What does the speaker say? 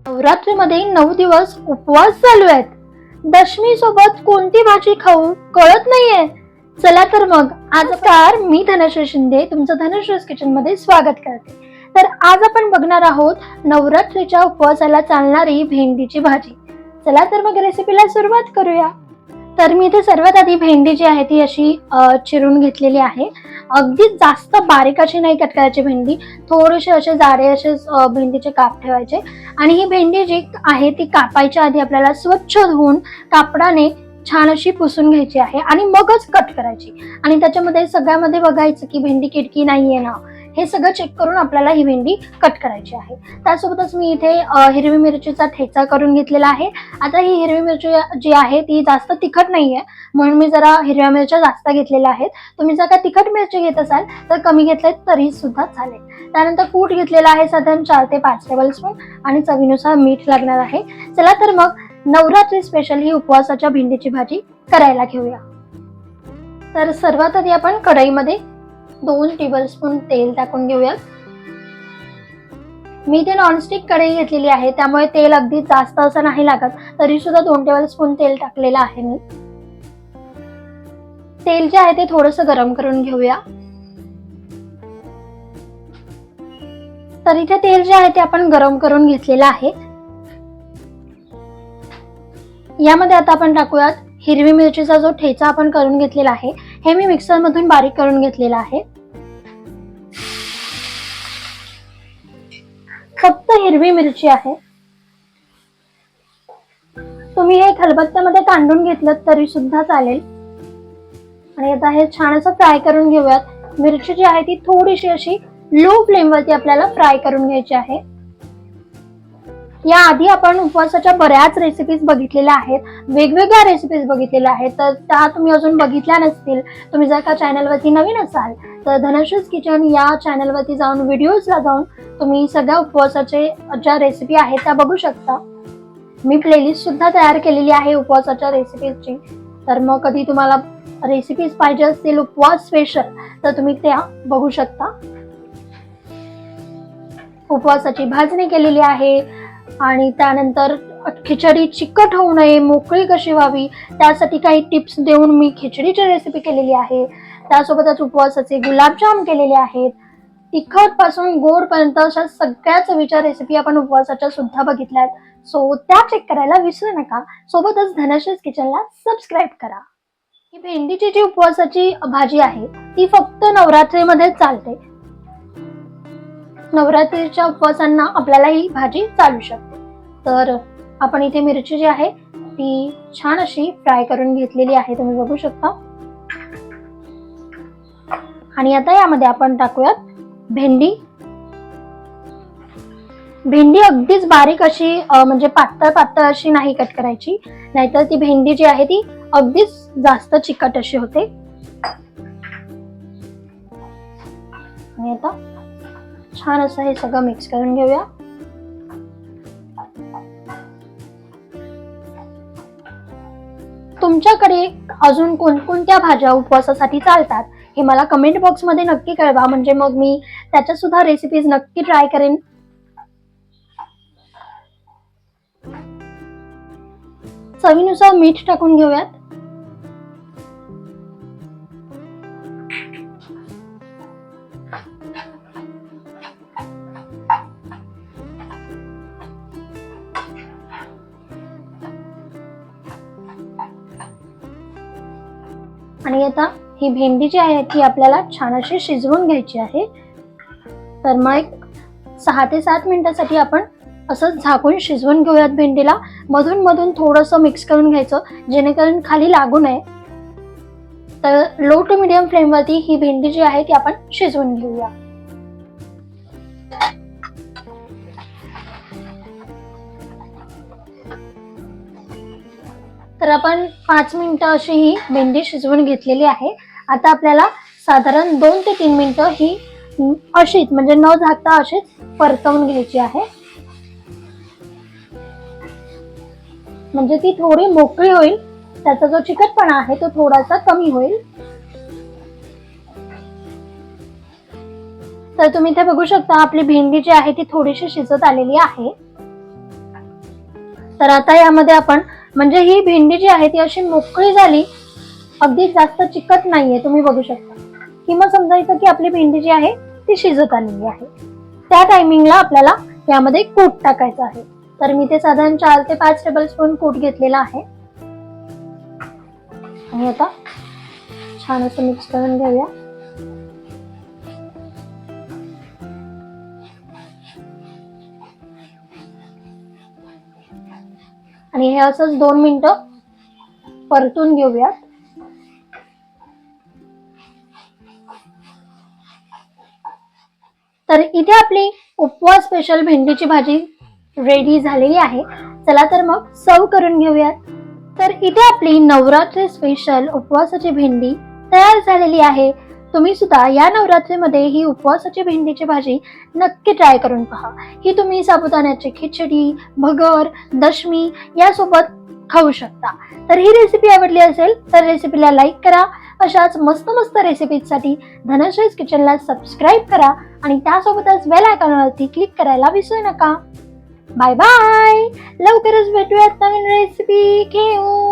नवरात्रीमध्ये 9 दिवस उपवास चालू आहेत. दशमी सोबत कोणती भाजी खाऊ कळत नाहीये. चला तर मग आज मी धनश्री शिंदे तुमचं धनश्रीज किचन मध्ये स्वागत करते. तर आज आपण बघणार आहोत नवरात्रीच्या उपवासाला चालणारी भेंडीची भाजी. चला तर मग रेसिपीला सुरुवात करूया. तर मी इथे सर्वात आधी भेंडी जी आहे ती अशी चिरून घेतलेली आहे. अगदी जास्त बारीक अशी नाही कट करायची भेंडी, थोडेसे असे जाडे असे भेंडीचे काप ठेवायचे. आणि ही भेंडी जी आहे ती कापायच्या आधी आपल्याला स्वच्छ धुवून कापडाने छान अशी पुसून घ्यायची आहे आणि मगच कट करायची. आणि त्याच्यामध्ये सगळ्यामध्ये बघायचं की भेंडी किडकी नाहीये ना, हे सगळं चेक करून आपल्याला ही भेंडी कट करायची आहे. त्यासोबतच मी इथे हिरवी मिरचीचा ठेचा करून घेतलेला आहे. आता ही हिरवी मिरची जी आहे ती जास्त तिखट नाहीये, म्हणून मी जरा हिरव्या मिरच्या जास्त घेतलेल्या आहेत. तुम्ही जर का तिखट मिरची घेत असाल तर कमी घेतले तरी सुद्धा चालेल. त्यानंतर कूट घेतलेला आहे साधारण 4 ते 5 टेबलस्पून आणि चवीनुसार मीठ लागणार आहे. चला तर मग नवरात्री स्पेशल ही उपवासाच्या भेंडीची भाजी करायला घेऊया. तर सर्वात आधी आपण कढईमध्ये 2 टेबलस्पून तेल टाकून घेऊयात. मी इथे नॉनस्टिक कढई घेतलेली आहे, त्यामुळे तेल अगदी जास्त असं नाही लागत, तरी सुद्धा 2 टेबलस्पून तेल टाकलेलं आहे मी. तेल जे आहे ते थोडंसं गरम करून घेऊया. तर इथे तेल जे आहे ते आपण गरम करून घेतलेलं आहे. यामध्ये आता आपण टाकूयात हिरवी मिरचीचा जो ठेचा आपण करून घेतलेला आहे, हे मी मिक्सर मधून बारीक करून घेतलेला आहे. फक्त हिरवी मिरची आहे. तुम्ही हे खलबत्त्यामध्ये कांडून घेतलं तरी सुद्धा चालेल. आणि आता हे छान असं फ्राय करून घेऊयात. मिरची जी आहे ती थोडीशी अशी लो फ्लेम वरती आपल्याला फ्राय करून घ्यायची आहे. या आधी आपण उपवासाच्या बऱ्याच रेसिपीज बघितलेल्या आहेत, वेगवेगळ्या रेसिपीज बघितलेल्या आहेत. तर त्या तुम्ही अजून बघितल्या नसतील, तुम्ही जर का चॅनलवरती नवीन असाल तर धनश्रीज किचन या चॅनलवरती जाऊन व्हिडिओजला जाऊन तुम्ही सगळ्या उपवासाचे ज्या रेसिपी आहेत त्या बघू शकता. मी प्लेलिस्ट सुद्धा तयार केलेली आहे उपवासाच्या रेसिपीजची. तर मग कधी तुम्हाला रेसिपीज पाहिजे असतील उपवास स्पेशल तर तुम्ही त्या बघू शकता. उपवासाची भाजणी केलेली आहे आणि त्यानंतर खिचडी चिकट होऊ नये, मोकळी कशी व्हावी त्यासाठी काही टिप्स देऊन मी खिचडीची रेसिपी केलेली आहे. त्यासोबतच उपवासाचे गुलाबजाम केलेले आहेत. तिखट पासून गोड पर्यंत अशा सगळ्या चवीच्या रेसिपी आपण उपवासाच्या सुद्धा बघितल्यात. सो त्या चेक करायला विसरू नका. सोबतच धनश्रीज किचनला सबस्क्राईब करा. ही भेंडीची जी उपवासाची भाजी आहे ती फक्त नवरात्रीमध्ये चालते. नवरात्रीच्या उपवासांना आपल्याला ही भाजी चालू शकते. तर आपण इथे मिरची जी आहे ती छान अशी फ्राय करून घेतलेली आहे, तुम्ही बघू शकता. आणि आता यामध्ये आपण टाकूयात भेंडी. भेंडी अगदीच बारीक अशी म्हणजे पातळ पातळ अशी नाही कट करायची, नाहीतर ती भेंडी जी आहे ती अगदीच जास्त चिकट अशी होते. आणि आता छान असं हे सगळं मिक्स करून घेऊया. तुमच्याकडे अजून कोणकोणत्या भाज्या उपवासासाठी चालतात हे मला कमेंट बॉक्स मध्ये नक्की कळवा, म्हणजे मग मी त्याच्या सुद्धा रेसिपीज नक्की ट्राय करेन. चवीनुसार मीठ टाकून घेऊयात. आणि आता ही भेंडी जी आहे ती आपल्याला छान अशी शिजवून घ्यायची आहे. तर मग 6 ते 7 मिनिटांसाठी आपण असं झाकून शिजवून घेऊयात भेंडीला. मधून मधून थोडंसं मिक्स करून घ्यायचं जेणेकरून खाली लागू नये. तर लो टू मीडियम फ्लेम वरती ही भेंडी जी आहे ती आपण शिजवून घेऊया. तर आपण 5 मिनिटं अशी ही भेंडी शिजवून घेतलेली आहे. आता आपल्याला साधारण 2 ते 3 मिनिटं ही अशीच म्हणजे न झाकता अशीच परतवून घ्यायची आहे, म्हणजे ती थोडी मोकळी होईल. त्याचा जो चिकटपणा आहे तो थोडासा कमी होईल. तर तुम्ही इथे बघू शकता आपली भेंडी जी आहे ती थोडीशी शिजत आलेली आहे. तर आता यामध्ये आपण म्हणजे ही भेंडी जी आहे ती अशी मोकळी झाली, अगदी जास्त चिकट नाहीये, तुम्ही बघू शकता. की मग समजायचं की आपली भेंडी जी आहे ती शिजत आलेली आहे. त्या टायमिंगला आपल्याला यामध्ये कूट टाकायचं आहे. तर मी ते साधारण 4 ते 5 टेबलस्पून कूट घेतलेला आहे. आणि आता छान असं मिक्स करून घेऊया. आणि हे असंच 2 मिनिटं परतून घेऊयात. तर इथे आपली उपवास स्पेशल भेंडीची भाजी रेडी झालेली आहे. चला तर मग सर्व करून घेऊयात. तर इथे आपली नवरात्री स्पेशल उपवासाची भेंडी तयार झालेली आहे. तुम्ही सुद्धा या नवरात्रीमध्ये ही उपवासाची भेंडीची भाजी नक्की ट्राय करून पहा. ही तुम्ही साबुदाण्याची खिचडी, भगर, दशमी यासोबत खाऊ शकता. तर ही रेसिपी आवडली असेल तर रेसिपीला लाईक करा. अशाच मस्त मस्त रेसिपीसाठी धनश्रीज किचनला सबस्क्राईब करा आणि त्यासोबतच बेल आयकॉनवरती क्लिक करायला विसरू नका. Bye bye. लवकरच भेटूयात नवीन रेसिपी घेऊन.